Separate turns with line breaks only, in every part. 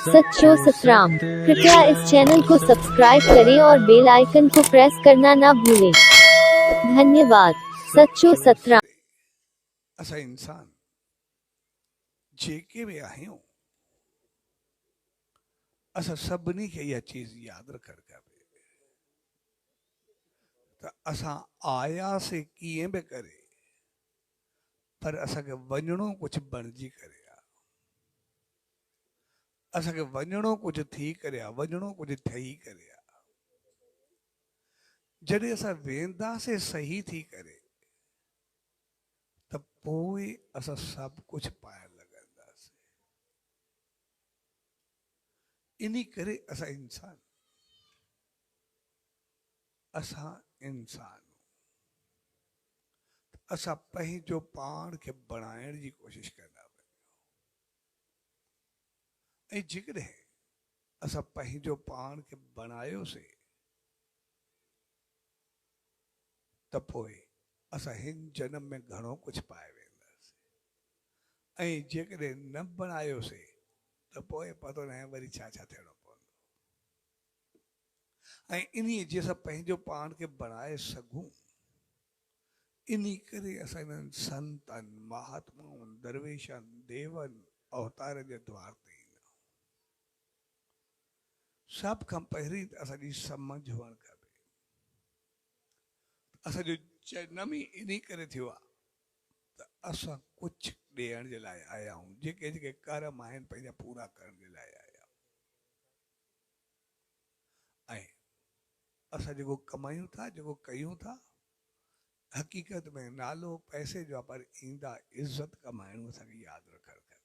सच्चो सतराम। कृपया इस चैनल को सब्सक्राइब करें और बेल आइकन को प्रेस करना ना भूलें। धन्यवाद। सच्चो सतराम।
असा इंसान जेके भी आहियूं असा सभिनी खे इहा चीज याद रखण खपे त असां आयासीं कीअं बि करे पर असांखे वञणो कुछ बणिजी करे आहे। असांखे वञणो कुछ थी करे आहे, वञणो कुछ ठही करे आहे। जॾहिं असां वेंदासीं सही थी करे त पोइ असां सभु कुछ पाइण लॻंदासीं। इन करे असां इंसान असां पंहिंजो पाण खे बणाइण जी कोशिश कंदा वञूं ऐं जेकॾहिं असां पंहिंजो पाण खे बणायोसीं त पोइ असां हिन जन्म में घणो कुछ पाए वेंदासीं ऐं जेकॾहिं न बणायोसीं त पोइ पतो न आहे वरी छा छा थियणो पवंदो। ऐं इन्हीअ जे असां पंहिंजो पाण खे बणाए सघूं इन करे असां इन्हनि संतनि महात्माउनि दरवेशनि देवनि अवतार जे द्वार ते ईंदा आहियूं। सभ खां पहिरीं त असांजी समझ हुअणु खपे। असांजो जनम ई इन करे थियो आहे त असां कुझु ॾियण जे लाइ आया आहियूं। जेके जेके कर्म आहिनि पंहिंजा पूरा करण जे लाइ आया आहियूं। ऐं असां जेको कमायूं था जेको कयूं था हक़ीक़त में नालो पैसे जो आहे पर ईंदा इज़त कमाइणो असांखे यादि रखणु खपे।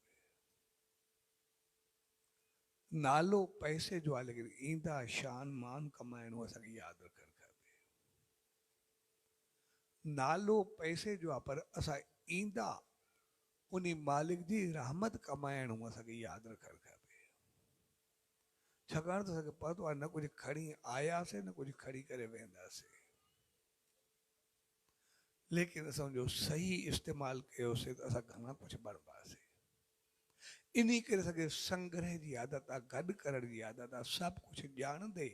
नालो पैसे जो आहे लेकिन ईंदा शान मान कमाइणो असांखे यादि रखणु खपे। नालो पैसे जो आहे पर असां ईंदा उन मालिक जी रहमत कमाइणो असांखे यादि रखणु खपे। छाकाणि त असांखे पतो आहे न कुझु खणी आयासीं न कुझु खणी करे वेंदासीं लेकिन असांजो सही इस्तेमालु कयोसीं त असां घणा कुझु बणिबासीं। इन करे असांखे संग्रह जी आदत आहे, गॾु करण जी आदत आहे। सभु कुझु ॼाणंदे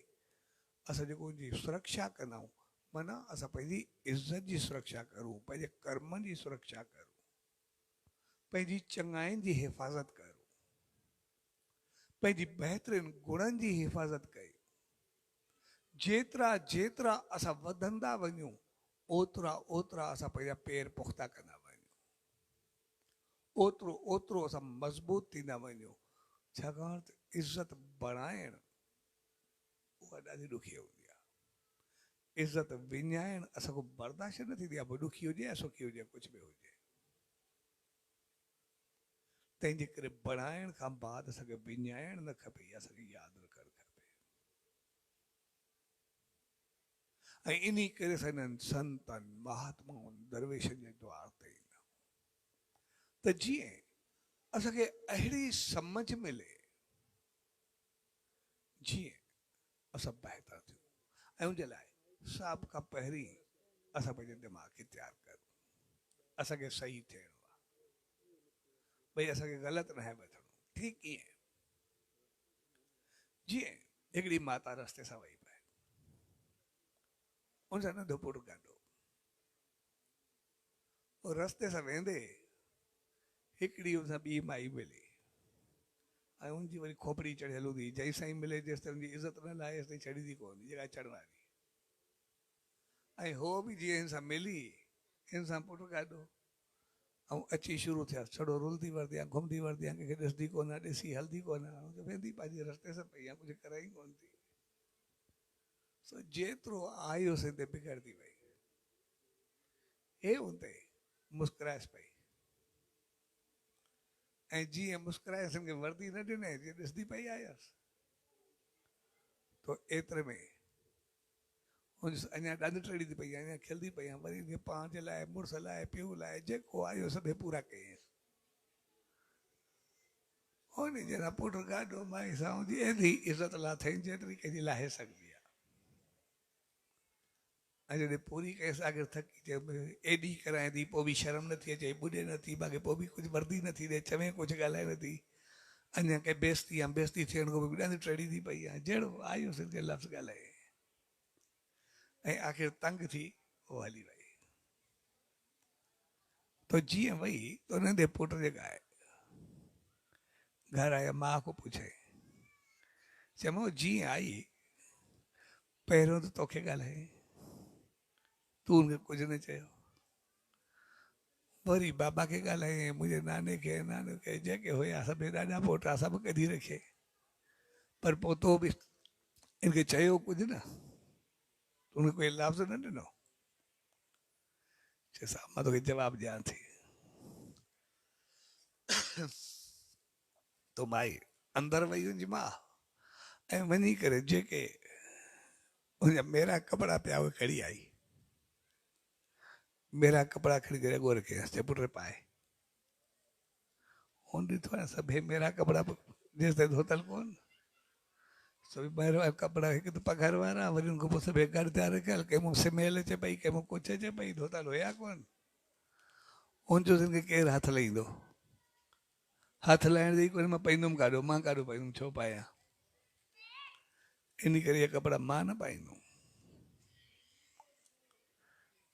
असां जेको उनजी सुरक्षा कंदा आहियूं माना असां पंहिंजी इज़त जी सुरक्षा करूं, पंहिंजे कर्मनि जी सुरक्षा करूं, पंहिंजी चङाइनि जी हिफ़ाज़त करूं, पंहिंजी बहितरीन गुणनि जी हिफ़ाज़त कयूं। जेतिरा जेतिरा असां वधंदा वञूं ओतिरा ओतिरा असां पंहिंजा पेर पुख़्ता कंदा वञूं, ओतिरो ओतिरो असां मज़बूत थींदा वञूं। छाकाणि त इज़त बणाइण उहा ॾाढी ॾुखी हूंदी आहे। इज़त विञाइण असांखो बर्दाश्त न थींदी आहे, पोइ ॾुखी हुजे या सुखी हुजे कुझु बि हुजे। तंहिंजे करे बणाइण खां बाद असांखे विञाइण न खपे, इहा असांखे यादि रखणु खपे। ऐं इन करे असां इन्हनि संतनि महात्माउनि दरवेशनि जे द्वार ते ईंदा आहियूं त जीअं असांखे अहिड़ी समझ मिले जीअं असां बहितर थियूं। ऐं उनजे लाइ सभ खां पहिरीं असां पंहिंजे दिमाग़ खे तयारु करूं। असांखे सही थियणो आहे, भई असांखे ग़लति न आहे वठिणो। ठीकु कीअं? जीअं हिकिड़ी माता रस्ते सां वई पए, उन सां नंढो पुटु गॾो, रस्ते सां वेंदे हिकिड़ी उन सां ॿी माई मिली ऐं उनजी वरी खोपड़ी चढ़ियल हूंदी, जंहिं साईं मिले जेसि ताईं उनजी इज़त न लाहे ताईं छॾींदी कोन जेका चढ़ण वारी। ऐं हो बि जीअं हिन सां मिली हिन सां पुटु गॾो ऐं अची शुरू थिया, छड़ो रुलंदी वरती आहे, घुमंदी वरती आहे, कंहिंखे ॾिसंदी कोन, ॾिसी हलंदी कोन, वेंदी पंहिंजे रस्ते सां पई आहे, कुझु कराई कोन थी। सो जेतिरो आयोसीं ते बिगड़ंदी वई। हे हुते मुस्कुराएसि पई ऐं जीअं मुस्कुराएसि खे वर्दी न ॾिनई, जीअं ॾिसंदी पई आयसि तो एतिरे में अञा ॾंद टड़ी पई, अञा खिलंदी पई, वरी पाण जे लाइ मुड़ुस लाइ पीउ लाइ जेको आयो सभु पूरा कयईं। उन जहिड़ा पुटु गाॾो माई सां जी एॾी इज़त लाथई जेतिरी कंहिंजी लाहे सघंदी आहे। ऐं जॾहिं पूरी कंहिंसि आख़िर थकी चए एॾी कराए थी पोइ बि शर्म नथी अचे, ॿुॾे नथी, बाक़ी पोइ बि कुझु वर्दी नथी ॾे, चवे कुझु ॻाल्हाए नथी, अञा कंहिं बेइज़ती थियण खां पोइ ॾाढी टड़ी थी पई आहे जहिड़ो आयो सिंधी लफ़्ज़ ॻाल्हाए ऐं आख़िर तंग थी वो हली वई तो जीअं वई तो उन्हनि पुट जे ॻाए घर आया माँ को पूछे चयो जीअं आई पहिरियों त तोखे ॻाल्हाए तूं उनखे कुझु न चयो वरी बाबा खे ॻाल्हाए मुंहिंजे नाने खे जेके हुया सभु ॾाढा पोटा सभु कढी रखे पर पोइ तो बि इनखे चयो कुझु न उनखे कोई लफ़्ज़ न ॾिनो चइसि मां तोखे जवाबु ॾियां थी तो माई अंदरि वई हुनजी मां ऐं वञी करे जेके उनजा मेरा कपिड़ा पिया उहे खणी आई मेरा कपिड़ा खणी करे अॻो रखे चए पुट पाए हुन ॾिठो आहे सभु मेरा कपिड़ा जेसि ताईं धोतल कोन सभई ॿाहिरि वारा कपिड़ा हिकु त पघार वारा वरी उनखां पोइ सभु गॾु थिया रखियल कंहिं मूं स्मेल अचे पई कंहिं मूं कुझु अचे पई धोतल हुया कोन हुनजो हिनखे केरु हथु लाहींदो हथु लाहिण जी कोन्हे मां पाईंदुमि काॾो मां काॾो पाईंदुमि छो पायां इन करे इहे कपिड़ा मां न पाईंदुमि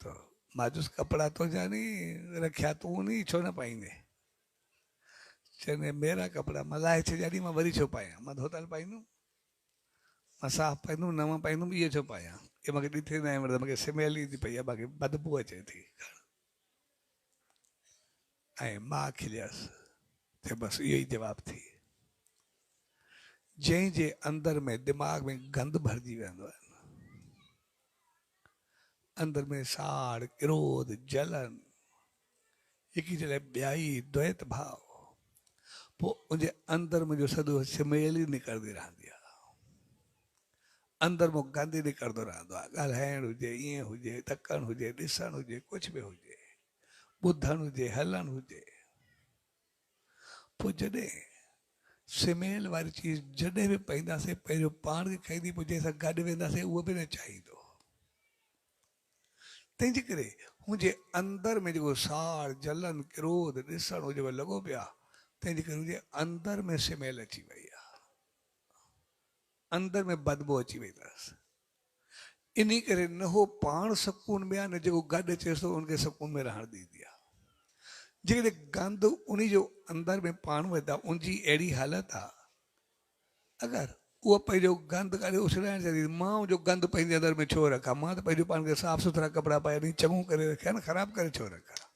तो मां चयुसि कपिड़ा तुंहिंजा नी रखिया तूं नी छो न पाईंदे चवंदे मेरा कपिड़ा मां लाहे छॾिया मां वरी छो पायां मां धोतल पाईंदुमि मां साफ़ पाईंदुमि न मां पाईंदुमि इहे छो पायां इहे मूंखे ॾिठे न आहे मतिलबु मूंखे स्मेल ईंदी पई आहे मूंखे बदबू अचे थी ऐं मां खिलियसि त बसि इहो ई जवाबु थी जंहिंजे अंदरि में दिमाग़ में गंद भरिजी वेंदो आहे अंदरि में साड़ क्रोध जलन हिकु जॾहिं ॿियाई द्वैत भाव पोइ उनजे अंदरि मुंहिंजो सॼो स्मेल ई निकिरंदी रहंदी आहे अंदरि मां गंद ई निकिरंदो रहंदो आहे ॻाल्हाइणु हुजे ईअं हुजे तकणु हुजे ॾिसणु हुजे कुझु बि हुजे ॿुधणु हुजे हलणु हुजे पोइ जॾहिं स्मेल वारी चीज़ जॾहिं बि पाईंदासीं पहिरियों पाण खे खाईंदी पोइ जंहिंसां गॾु वेंदासीं उहो बि न चाहींदो तंहिंजे करे मुंहिंजे अंदरि में जेको साड़ जलन क्रोध ॾिसणु जेको लॻो पियो आहे तंहिंजे करे मुंहिंजे अंदरि में स्मेल अची वई आहे अंदरि में बदबू अची वई अथसि इन करे न हो पाण सुकून में आहे न जेको गॾु अचेसि थो उनखे सुकून में रहणु ॾींदी आहे जेकॾहिं गंद उन जो अंदरि में पाण वेंदा उनजी अहिड़ी हालत आहे अगरि उहा पंहिंजो गंद काॾे उछलाइण चाहींदी मां जो गंद पंहिंजे अंदरि में छो रखां मां त पंहिंजो पाण खे साफ़ सुथरा कपिड़ा पाए चङो करे रखिया न ख़राबु करे छो रखां